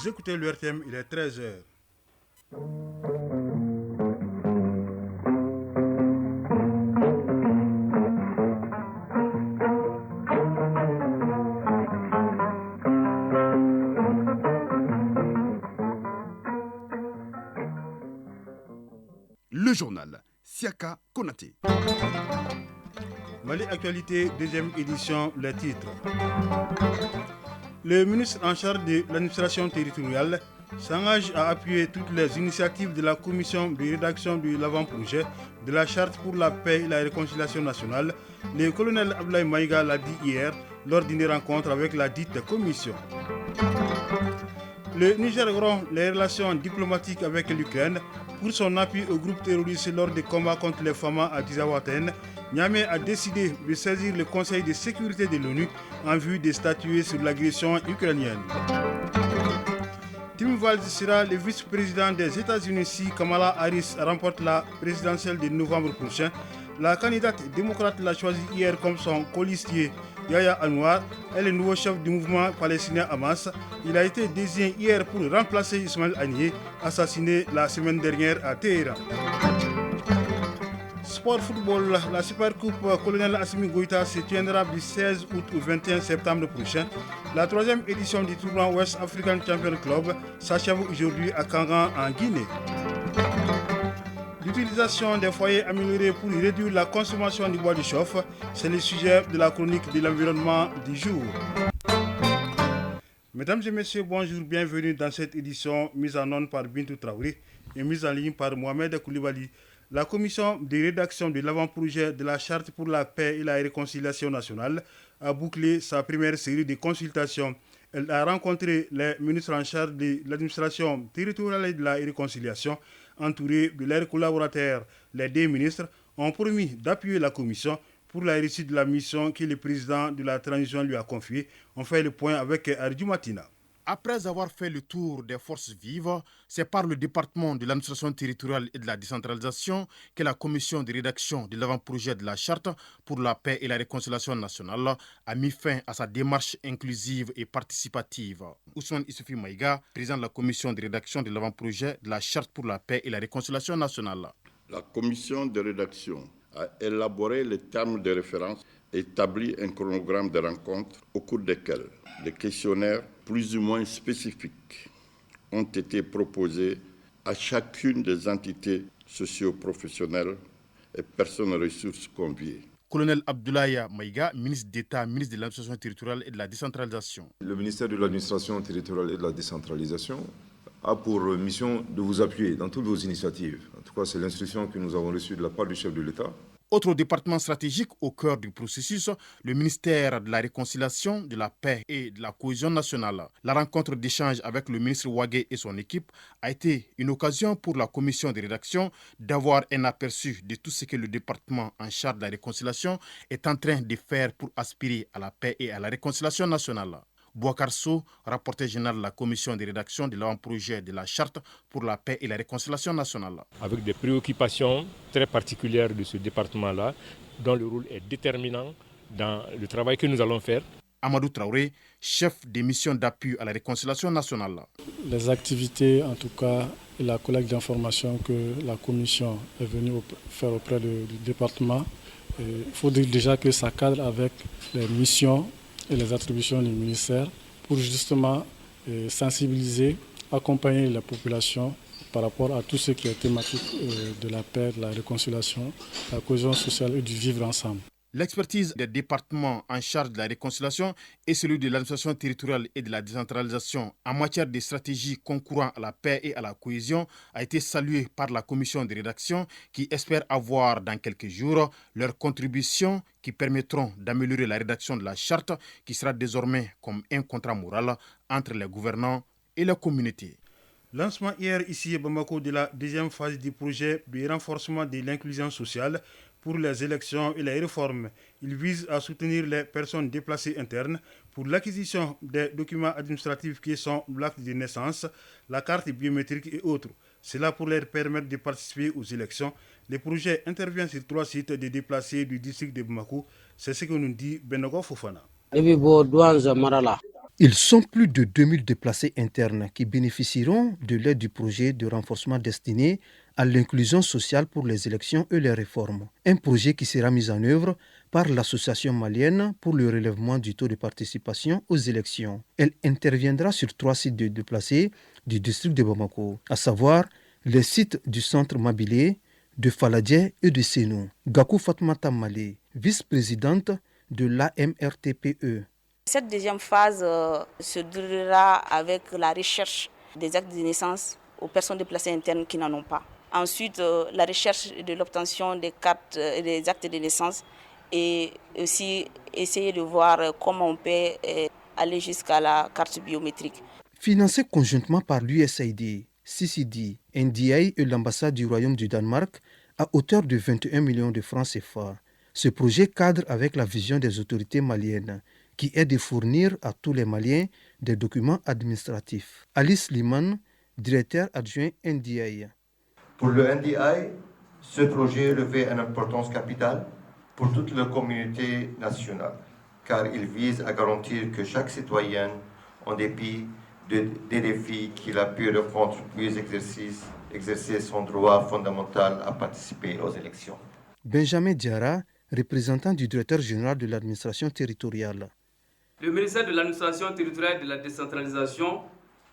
Vous écoutez l'URTM, il est 13h. Le journal Siaka Konaté. Mali Actualité, deuxième édition, les titres. Le ministre en charge de l'administration territoriale s'engage à appuyer toutes les initiatives de la commission de rédaction de l'avant-projet de la charte pour la paix et la réconciliation nationale. Le colonel Abdoulaye Maïga l'a dit hier lors d'une rencontre avec la dite commission. Le Niger rompt les relations diplomatiques avec l'Ukraine pour son appui au groupe terroriste lors des combats contre les Fama à Tizawaten. Niamey a décidé de saisir le Conseil de sécurité de l'ONU en vue de statuer sur l'agression ukrainienne. Tim Walz sera le vice-président des États-Unis si Kamala Harris remporte la présidentielle de novembre prochain. La candidate démocrate l'a choisi hier comme son colistier. Yahya Anwar est le nouveau chef du mouvement palestinien Hamas. Il a été désigné hier pour remplacer Ismaël Haniyeh, assassiné la semaine dernière à Téhéran. Sport football, la Supercoupe Colonel Assimi Goïta se tiendra du 16 août au 21 septembre prochain. La troisième édition du tournoi West African Champion Club s'achève aujourd'hui à Kangan en Guinée. L'utilisation des foyers améliorés pour réduire la consommation du bois de chauffe, c'est le sujet de la chronique de l'environnement du jour. Mesdames et messieurs, bonjour, bienvenue dans cette édition mise en onde par Bintou Traoré et mise en ligne par Mohamed Koulibaly. La commission de rédaction de l'avant-projet de la charte pour la paix et la réconciliation nationale a bouclé sa première série de consultations. Elle a rencontré les ministres en charge de l'administration territoriale et de la réconciliation, entourés de leurs collaborateurs. Les deux ministres ont promis d'appuyer la commission pour la réussite de la mission que le président de la transition lui a confiée. On fait le point avec Arju Matina. Après avoir fait le tour des forces vives, c'est par le département de l'administration territoriale et de la décentralisation que la commission de rédaction de l'avant-projet de la charte pour la paix et la réconciliation nationale a mis fin à sa démarche inclusive et participative. Ousmane Issoufi Maïga, président de la commission de rédaction de l'avant-projet de la charte pour la paix et la réconciliation nationale. La commission de rédaction a élaboré les termes de référence et établi un chronogramme de rencontres au cours desquels des questionnaires plus ou moins spécifiques ont été proposés à chacune des entités socio-professionnelles et personnes ressources conviées. Colonel Abdoulaye Maïga, ministre d'État, ministre de l'administration territoriale et de la décentralisation. Le ministère de l'administration territoriale et de la décentralisation a pour mission de vous appuyer dans toutes vos initiatives. En tout cas, c'est l'instruction que nous avons reçue de la part du chef de l'État. Autre département stratégique au cœur du processus, le ministère de la Réconciliation, de la Paix et de la Cohésion nationale. La rencontre d'échange avec le ministre Ouagué et son équipe a été une occasion pour la commission de rédaction d'avoir un aperçu de tout ce que le département en charge de la réconciliation est en train de faire pour aspirer à la paix et à la réconciliation nationale. Bouakar Sow, rapporteur général de la commission de rédaction de l'avant-projet de la charte pour la paix et la réconciliation nationale. Avec des préoccupations très particulières de ce département-là, dont le rôle est déterminant dans le travail que nous allons faire. Amadou Traoré, chef des missions d'appui à la réconciliation nationale. Les activités, en tout cas, et la collecte d'informations que la commission est venue faire auprès du département, il faut dire déjà que ça cadre avec les missions et les attributions du ministère pour justement sensibiliser, accompagner la population par rapport à tout ce qui est thématique de la paix, de la réconciliation, de la cohésion sociale et du vivre ensemble. L'expertise des départements en charge de la réconciliation et celui de l'administration territoriale et de la décentralisation en matière de stratégies concourant à la paix et à la cohésion a été saluée par la commission de rédaction qui espère avoir dans quelques jours leurs contributions qui permettront d'améliorer la rédaction de la charte qui sera désormais comme un contrat moral entre les gouvernants et la communauté. Lancement hier ici à Bamako de la deuxième phase du projet de renforcement de l'inclusion sociale pour les élections et les réformes. Il vise à soutenir les personnes déplacées internes pour l'acquisition des documents administratifs qui sont l'acte de naissance, la carte biométrique et autres. Cela pour leur permettre de participer aux élections. Le projet intervient sur 3 sites de déplacés du district de Bamako. C'est ce que nous dit Benogo Fofana. Ils sont plus de 2000 déplacés internes qui bénéficieront de l'aide du projet de renforcement destiné à l'inclusion sociale pour les élections et les réformes. Un projet qui sera mis en œuvre par l'Association malienne pour le relèvement du taux de participation aux élections. Elle interviendra sur 3 sites de déplacés du district de Bamako, à savoir les sites du centre Mabilé, de Faladje et de Sénou. Gakou Fatmata Malé, vice-présidente de l'AMRTPE. Cette deuxième phase se déroulera avec la recherche des actes de naissance aux personnes déplacées internes qui n'en ont pas. Ensuite, la recherche de l'obtention des cartes et des actes de naissance et aussi essayer de voir comment on peut aller jusqu'à la carte biométrique. Financé conjointement par l'USAID, CCD, NDA et l'ambassade du Royaume du Danemark à hauteur de 21 millions de francs CFA. Ce projet cadre avec la vision des autorités maliennes qui est de fournir à tous les Maliens des documents administratifs. Alice Liman, directeur adjoint NDA. Pour le NDA, ce projet revêt une importance capitale pour toute la communauté nationale, car il vise à garantir que chaque citoyen, en dépit des défis qu'il a pu rencontrer, puisse exercer son droit fondamental à participer aux élections. Benjamin Diarra, représentant du directeur général de l'administration territoriale. Le ministère de l'administration territoriale et de la décentralisation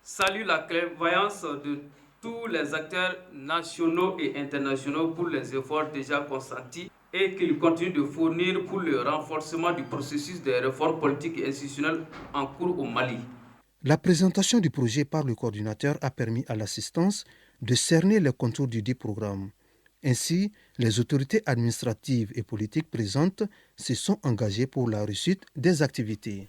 salue la clairvoyance de tous les acteurs nationaux et internationaux pour les efforts déjà consentis et qu'ils continuent de fournir pour le renforcement du processus des réformes politiques et institutionnelles en cours au Mali. La présentation du projet par le coordinateur a permis à l'assistance de cerner les contours du dit programme. Ainsi, les autorités administratives et politiques présentes se sont engagées pour la réussite des activités.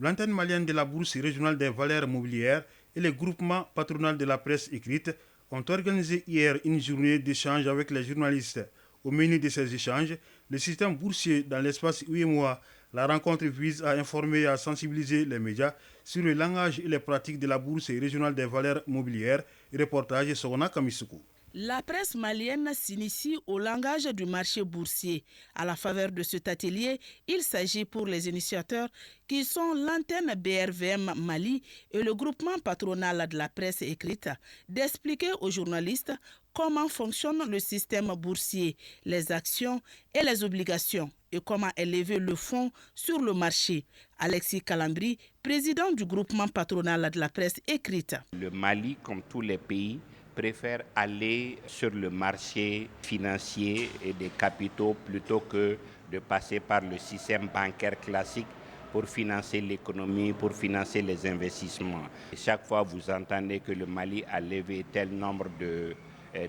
L'antenne malienne de la Bourse régionale des valeurs mobilières et le groupement patronal de la presse écrite ont organisé hier une journée d'échange avec les journalistes. Au menu de ces échanges, le système boursier dans l'espace UEMOA. La rencontre vise à informer et à sensibiliser les médias sur le langage et les pratiques de la Bourse régionale des valeurs mobilières. Reportage Sogona Kamisuku. La presse malienne s'initie au langage du marché boursier. À la faveur de cet atelier, il s'agit pour les initiateurs qui sont l'antenne BRVM Mali et le groupement patronal de la presse écrite d'expliquer aux journalistes comment fonctionne le système boursier, les actions et les obligations et comment élever le fonds sur le marché. Alexis Kalambri, président du groupement patronal de la presse écrite. Le Mali, comme tous les pays, préfère aller sur le marché financier et des capitaux plutôt que de passer par le système bancaire classique pour financer l'économie, pour financer les investissements. Et chaque fois, vous entendez que le Mali a levé tel nombre de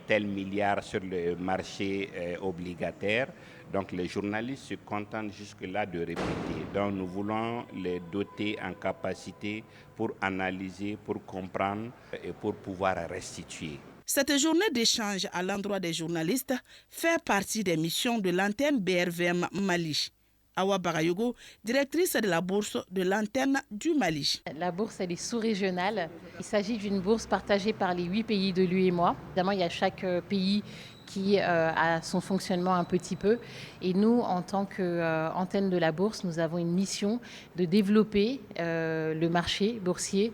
tel milliard sur le marché obligataire. Donc les journalistes se contentent jusque-là de répéter. Donc nous voulons les doter en capacité pour analyser, pour comprendre et pour pouvoir restituer. Cette journée d'échange à l'endroit des journalistes fait partie des missions de l'antenne BRVM Mali. Awa Bagayogo, directrice de la bourse de l'antenne du Mali. La bourse, elle est sous-régionale. Il s'agit d'une bourse partagée par les 8 pays de l'UEMOA. Évidemment, il y a chaque pays qui a son fonctionnement un petit peu. Et nous, en tant qu'antenne de la bourse, nous avons une mission de développer le marché boursier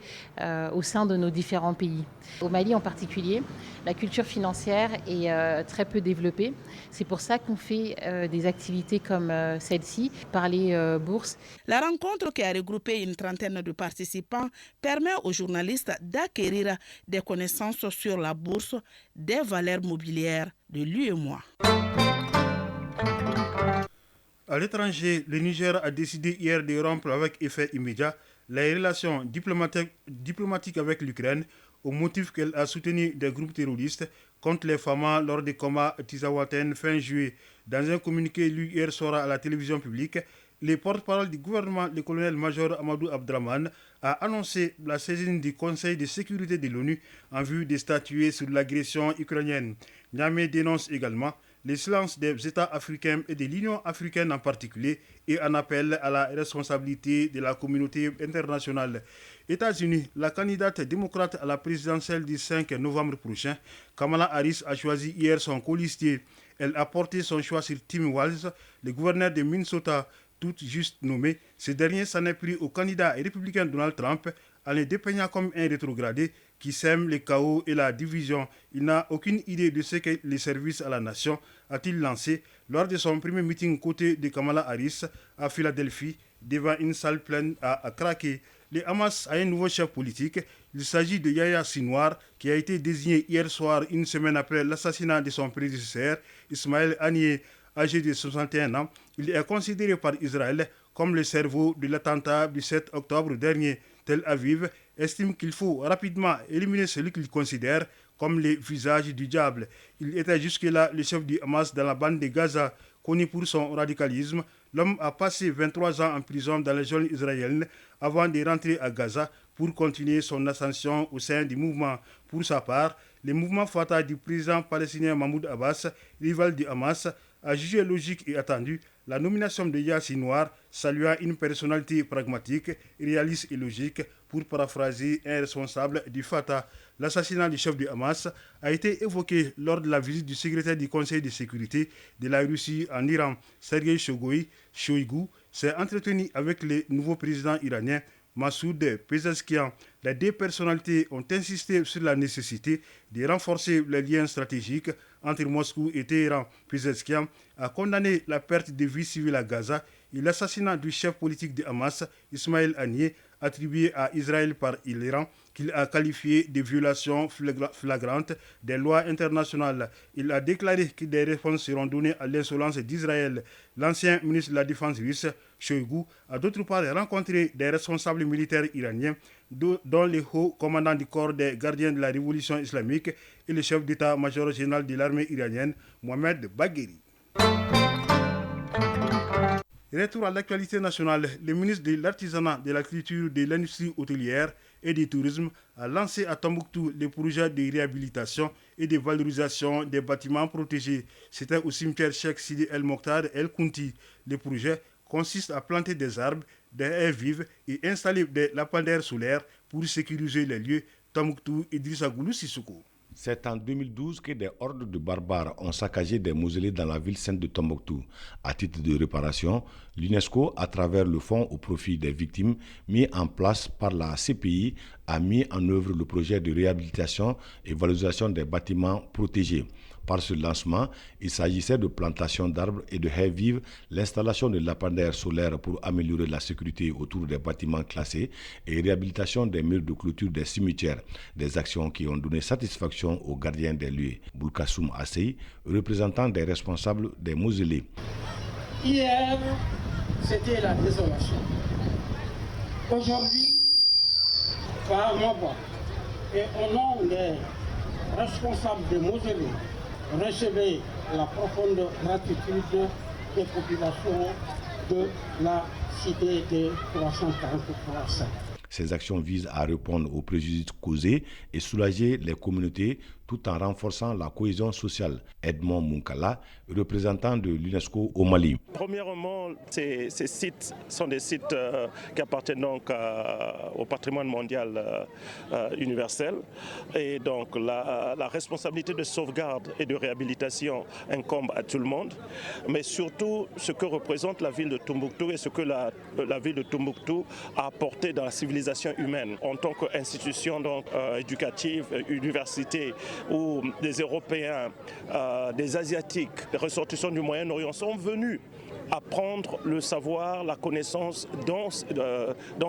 au sein de nos différents pays. Au Mali en particulier, la culture financière est très peu développée. C'est pour ça qu'on fait des activités comme celle-ci, parler bourse. La rencontre qui a regroupé une trentaine de participants permet aux journalistes d'acquérir des connaissances sur la bourse des valeurs mobilières de l'UEMOA. À l'étranger, le Niger a décidé hier de rompre avec effet immédiat les relations diplomatiques avec l'Ukraine au motif qu'elle a soutenu des groupes terroristes contre les Famas lors des combats Tizawaten fin juillet. Dans un communiqué lu hier soir à la télévision publique, le porte-parole du gouvernement, le colonel-major Amadou Abdraman, a annoncé la saisine du Conseil de sécurité de l'ONU en vue de statuer sur l'agression ukrainienne. Niamey dénonce également le silence des États africains et de l'Union africaine en particulier et en appelle à la responsabilité de la communauté internationale. États-Unis, la candidate démocrate à la présidentielle du 5 novembre prochain, Kamala Harris a choisi hier son colistier. Elle a porté son choix sur Tim Walz, le gouverneur de Minnesota, toutes juste nommées, ce dernier s'en est pris au candidat républicain Donald Trump en le dépeignant comme un rétrogradé qui sème le chaos et la division. Il n'a aucune idée de ce qu'est le service à la nation, a-t-il lancé lors de son premier meeting côté de Kamala Harris à Philadelphie, devant une salle pleine à craquer. Le Hamas a un nouveau chef politique. Il s'agit de Yahya Sinwar, qui a été désigné hier soir, une semaine après l'assassinat de son prédécesseur, Ismaël Haniyeh, âgé de 61 ans. Il est considéré par Israël comme le cerveau de l'attentat du 7 octobre dernier. Tel Aviv estime qu'il faut rapidement éliminer celui qu'il considère comme le visage du diable. Il était jusque-là le chef du Hamas dans la bande de Gaza. Connu pour son radicalisme, l'homme a passé 23 ans en prison dans les zones israéliennes avant de rentrer à Gaza pour continuer son ascension au sein du mouvement. Pour sa part, le mouvement Fatah du président palestinien Mahmoud Abbas, rival du Hamas, a jugé logique et attendu la nomination de Yahya Sinwar, saluant une personnalité pragmatique, réaliste et logique, pour paraphraser un responsable du Fatah. L'assassinat du chef du Hamas a été évoqué lors de la visite du secrétaire du Conseil de sécurité de la Russie en Iran. Sergei Shoigu s'est entretenu avec le nouveau président iranien Massoud Pezeshkian. Les deux personnalités ont insisté sur la nécessité de renforcer les liens stratégiques entre Moscou et Téhéran. Pezeshkian a condamné la perte de vies civiles à Gaza et l'assassinat du chef politique de Hamas, Ismaël Haniyeh, attribué à Israël par l'Iran, qu'il a qualifié de violation flagrante des lois internationales. Il a déclaré que des réponses seront données à l'insolence d'Israël. L'ancien ministre de la Défense russe, Shoigu, a d'autre part rencontré des responsables militaires iraniens, dont le haut commandant du corps des gardiens de la révolution islamique et le chef d'état-major général de l'armée iranienne, Mohamed Bagheri. Retour à l'actualité nationale, le ministre de l'Artisanat, de la Culture, de l'Industrie hôtelière et du Tourisme a lancé à Tombouctou le projet de réhabilitation et de valorisation des bâtiments protégés. C'était au cimetière Cheikh Sidi El Mokhtar El Kounti. Le projet consiste à planter des arbres, des haies vives et installer des lampadaires solaires pour sécuriser les lieux. Tombouctou, Idrissa Goulou Sissoko. C'est en 2012 que des hordes de barbares ont saccagé des mausolées dans la ville sainte de Tombouctou. À titre de réparation, l'UNESCO, à travers le fonds au profit des victimes mis en place par la CPI, a mis en œuvre le projet de réhabilitation et valorisation des bâtiments protégés. Par ce lancement, il s'agissait de plantation d'arbres et de haies vives, l'installation de lampadaires solaires pour améliorer la sécurité autour des bâtiments classés et réhabilitation des murs de clôture des cimetières, des actions qui ont donné satisfaction aux gardiens des lieux. Boulkassoum Assey, représentant des responsables des mausolées. Hier, c'était la désolation. Aujourd'hui, par ma voix et au nom des responsables des mausolées, recevez la profonde gratitude des populations de la cité de 343. Ces actions visent à répondre aux préjudices causés et soulager les communautés tout en renforçant la cohésion sociale. Edmond Munkala, représentant de l'UNESCO au Mali. Premièrement, ces sites sont des sites qui appartiennent donc au patrimoine mondial universel. Et donc la responsabilité de sauvegarde et de réhabilitation incombe à tout le monde. Mais surtout, ce que représente la ville de Tombouctou et ce que la ville de Tombouctou a apporté dans la civilisation humaine en tant qu'institution donc, éducative, université, où des Européens, des Asiatiques, des ressortissants du Moyen-Orient sont venus apprendre le savoir, la connaissance dans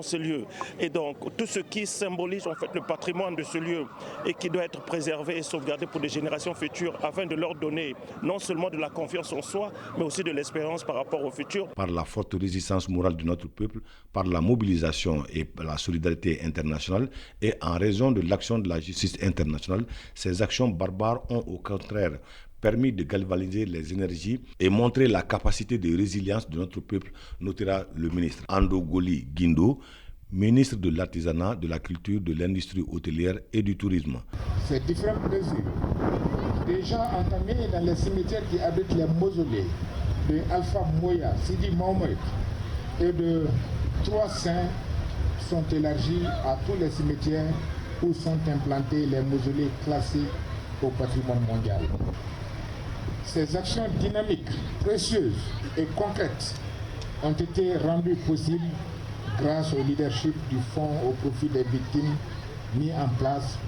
ce lieu. Et donc tout ce qui symbolise en fait le patrimoine de ce lieu et qui doit être préservé et sauvegardé pour des générations futures afin de leur donner non seulement de la confiance en soi, mais aussi de l'espérance par rapport au futur. Par la forte résistance morale de notre peuple, par la mobilisation et par la solidarité internationale et en raison de l'action de la justice internationale, ces actions barbares ont au contraire permis de galvaniser les énergies et montrer la capacité de résilience de notre peuple, notera le ministre Ando Goli Guindo, ministre de l'Artisanat, de la Culture, de l'Industrie hôtelière et du Tourisme. Ces différentes mesures déjà entamées dans les cimetières qui abritent les mausolées de Alpha Moya, Sidi Mohamed et de Trois Saints sont élargies à tous les cimetières où sont implantés les mausolées classés au patrimoine mondial. Ces actions dynamiques, précieuses et concrètes ont été rendus possibles grâce au leadership du Fonds au profit des victimes mis en place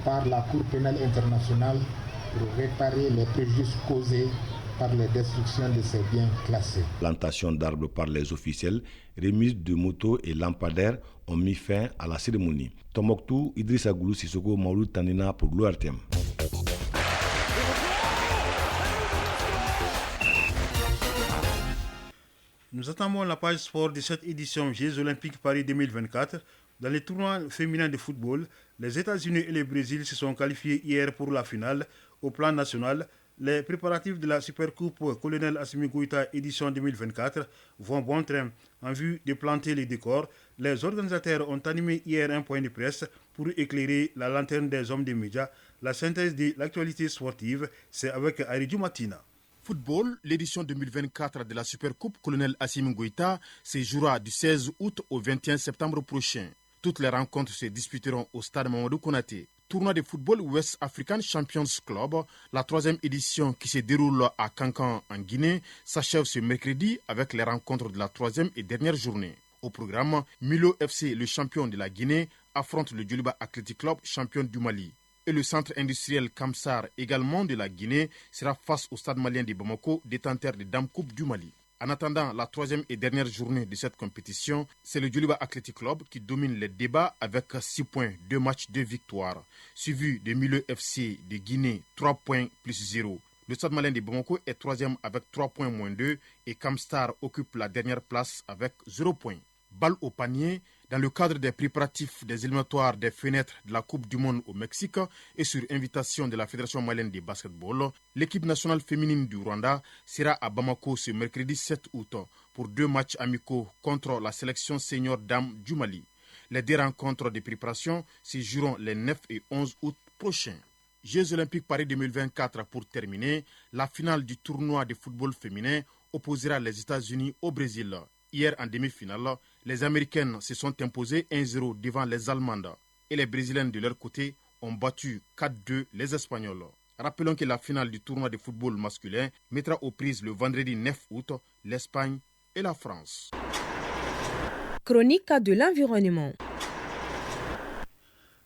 par la Cour pénale internationale pour réparer les préjudices causés par les destructions de ces biens classés. Plantation d'arbres par les officiels, remise de motos et lampadaires ont mis fin à la cérémonie. Tombouctou, Idrissa Goulou Sissoko, Maouloud Tanina pour l'ORTM. Nous attendons la page sport de cette édition Jeux Olympiques Paris 2024. Dans les tournois féminins de football, les États-Unis et le Brésil se sont qualifiés hier pour la finale. Au plan national, les préparatifs de la Supercoupe Colonel Assimi Goïta édition 2024 vont bon train. En vue de planter les décors, les organisateurs ont animé hier un point de presse pour éclairer la lanterne des hommes des médias. La synthèse de l'actualité sportive, c'est avec Aridou Matina. Football, l'édition 2024 de la Supercoupe Colonel Assimi Goïta se jouera du 16 août au 21 septembre prochain. Toutes les rencontres se disputeront au stade Mamadou Konaté. Tournoi de football West African Champions Club, la 3e édition qui se déroule à Kankan en Guinée, s'achève ce mercredi avec les rencontres de la 3e et dernière journée. Au programme, Milo FC, le champion de la Guinée, affronte le Djoliba Athletic Club, champion du Mali. Et le centre industriel Kamsar, également de la Guinée, sera face au stade malien de Bamako, détenteur de Dame Coupe du Mali. En attendant la 3e et dernière journée de cette compétition, c'est le Djoliba Athletic Club qui domine les débats avec 6 points, 2 matchs, 2 victoires. Suivi de Milo FC de Guinée, 3 points plus 0. Le stade malien de Bamako est 3e avec 3 points moins 2 et Kamstar occupe la dernière place avec 0 points. Balle au panier, dans le cadre des préparatifs des éliminatoires des fenêtres de la Coupe du Monde au Mexique et sur invitation de la Fédération malienne de basketball, l'équipe nationale féminine du Rwanda sera à Bamako ce mercredi 7 août pour 2 matchs amicaux contre la sélection senior dame du Mali. Les 2 rencontres de préparation se joueront les 9 et 11 août prochains. Jeux Olympiques Paris 2024 pour terminer, la finale du tournoi de football féminin opposera les États-Unis au Brésil. Hier, en demi-finale, les Américaines se sont imposées 1-0 devant les Allemandes et les Brésiliennes de leur côté ont battu 4-2 les Espagnols. Rappelons que la finale du tournoi de football masculin mettra aux prises le vendredi 9 août l'Espagne et la France. Chronique de l'environnement.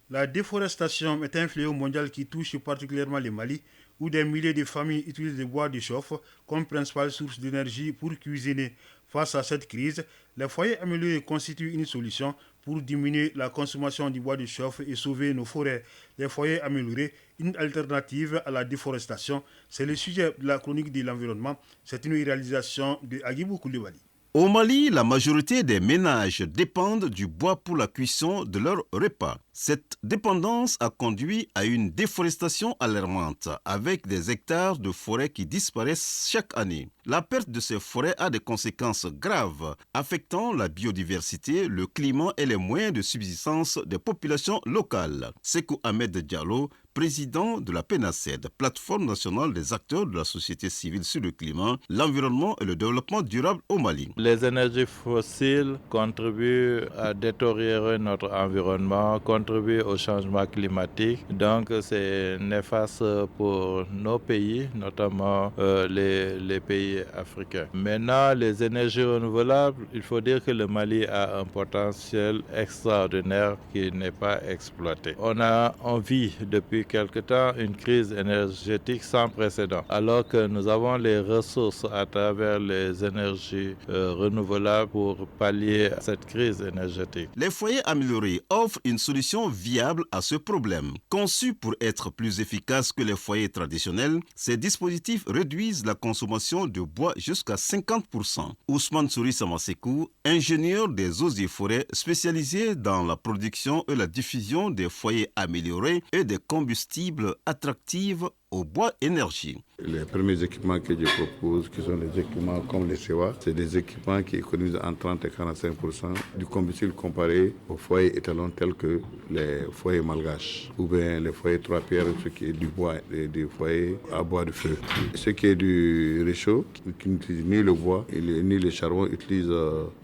La déforestation est un fléau mondial qui touche particulièrement le Mali, où des milliers de familles utilisent le bois de chauffe comme principale source d'énergie pour cuisiner. Face à cette crise, les foyers améliorés constituent une solution pour diminuer la consommation du bois de chauffe et sauver nos forêts. Les foyers améliorés, une alternative à la déforestation, c'est le sujet de la chronique de l'environnement. C'est une réalisation de Agibou Koulibaly. Au Mali, la majorité des ménages dépendent du bois pour la cuisson de leurs repas. Cette dépendance a conduit à une déforestation alarmante, avec des hectares de forêts qui disparaissent chaque année. La perte de ces forêts a des conséquences graves, affectant la biodiversité, le climat et les moyens de subsistance des populations locales. Sekou Ahmed Diallo, président de la PENACED, plateforme nationale des acteurs de la société civile sur le climat, l'environnement et le développement durable au Mali. Les énergies fossiles contribuent à détériorer notre environnement, contribuent au changement climatique. Donc c'est néfaste pour nos pays, notamment les pays africains. Maintenant, les énergies renouvelables, il faut dire que le Mali a un potentiel extraordinaire qui n'est pas exploité. On vit depuis quelque temps une crise énergétique sans précédent, alors que nous avons les ressources à travers les énergies renouvelables pour pallier à cette crise énergétique. Les foyers améliorés offrent une solution viable à ce problème. Conçus pour être plus efficaces que les foyers traditionnels, ces dispositifs réduisent la consommation de bois jusqu'à 50%. Ousmane Souri Samasekou, ingénieur des eaux et forêts spécialisé dans la production et la diffusion des foyers améliorés et des combustibles attractifs au bois énergie. Les premiers équipements que je propose, qui sont des équipements comme les SEWA, c'est des équipements qui économisent entre 30 et 45% du combustible comparé aux foyers étalons tels que les foyers malgaches ou bien les foyers 3 pierres, ce qui est du bois et des foyers à bois de feu. Ce qui est du réchaud, qui n'utilise ni le bois ni le charbon, utilise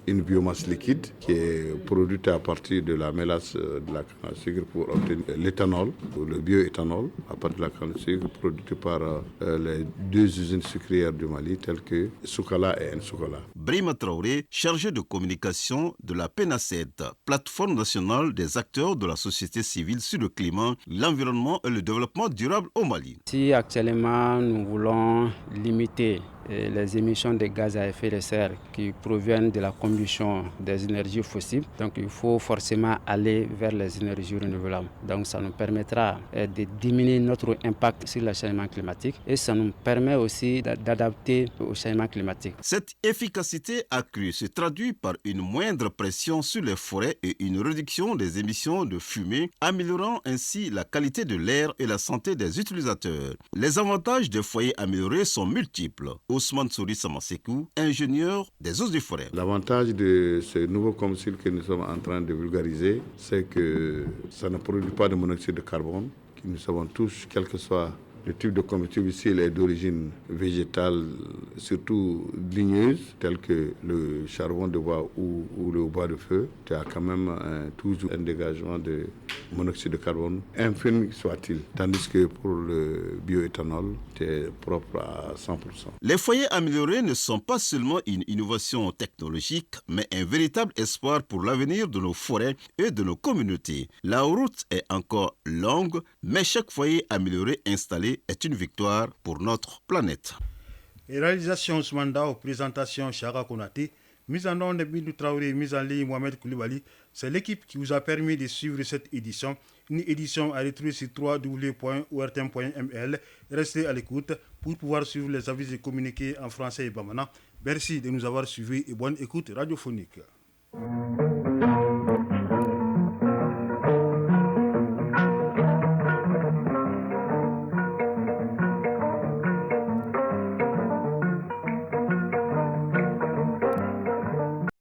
une biomasse liquide qui est produite à partir de la mélasse de la canne à sucre pour obtenir l'éthanol ou le bioéthanol à partir de la canne à sucre produites par les 2 usines sucrières du Mali, telles que Soukala et Nsoukala. Brahima Traoré, chargé de communication de la PENACED, plateforme nationale des acteurs de la société civile sur le climat, l'environnement et le développement durable au Mali. Si actuellement nous voulons limiter les émissions de gaz à effet de serre qui proviennent de la combustion des énergies fossiles, donc il faut forcément aller vers les énergies renouvelables. Donc ça nous permettra de diminuer notre impact sur le changement climatique et ça nous permet aussi d'adapter au changement climatique. Cette efficacité accrue se traduit par une moindre pression sur les forêts et une réduction des émissions de fumée, améliorant ainsi la qualité de l'air et la santé des utilisateurs. Les avantages des foyers améliorés sont multiples. Ousmane Souri Samasekou, ingénieur des eaux et forêts. L'avantage de ce nouveau combustible que nous sommes en train de vulgariser, c'est que ça ne produit pas de monoxyde de carbone, que nous savons tous, quel que soit le type de combustible ici, il est d'origine végétale, surtout ligneuse, tel que le charbon de bois ou le bois de feu. Tu as quand même toujours un dégagement de monoxyde de carbone, infime soit-il. Tandis que pour le bioéthanol, c'est propre à 100%. Les foyers améliorés ne sont pas seulement une innovation technologique, mais un véritable espoir pour l'avenir de nos forêts et de nos communautés. La route est encore longue, mais chaque foyer amélioré installé est une victoire pour notre planète. Et réalisation Ousmane Dao, présentation Chara Konaté, mise en onde Bintou Traoré, mise en ligne Mohamed Koulibaly. C'est l'équipe qui vous a permis de suivre cette édition. Une édition à retrouver sur www.ortm.ml. Restez à l'écoute pour pouvoir suivre les avis et communiqués en français et bamana. Merci de nous avoir suivis et bonne écoute radiophonique.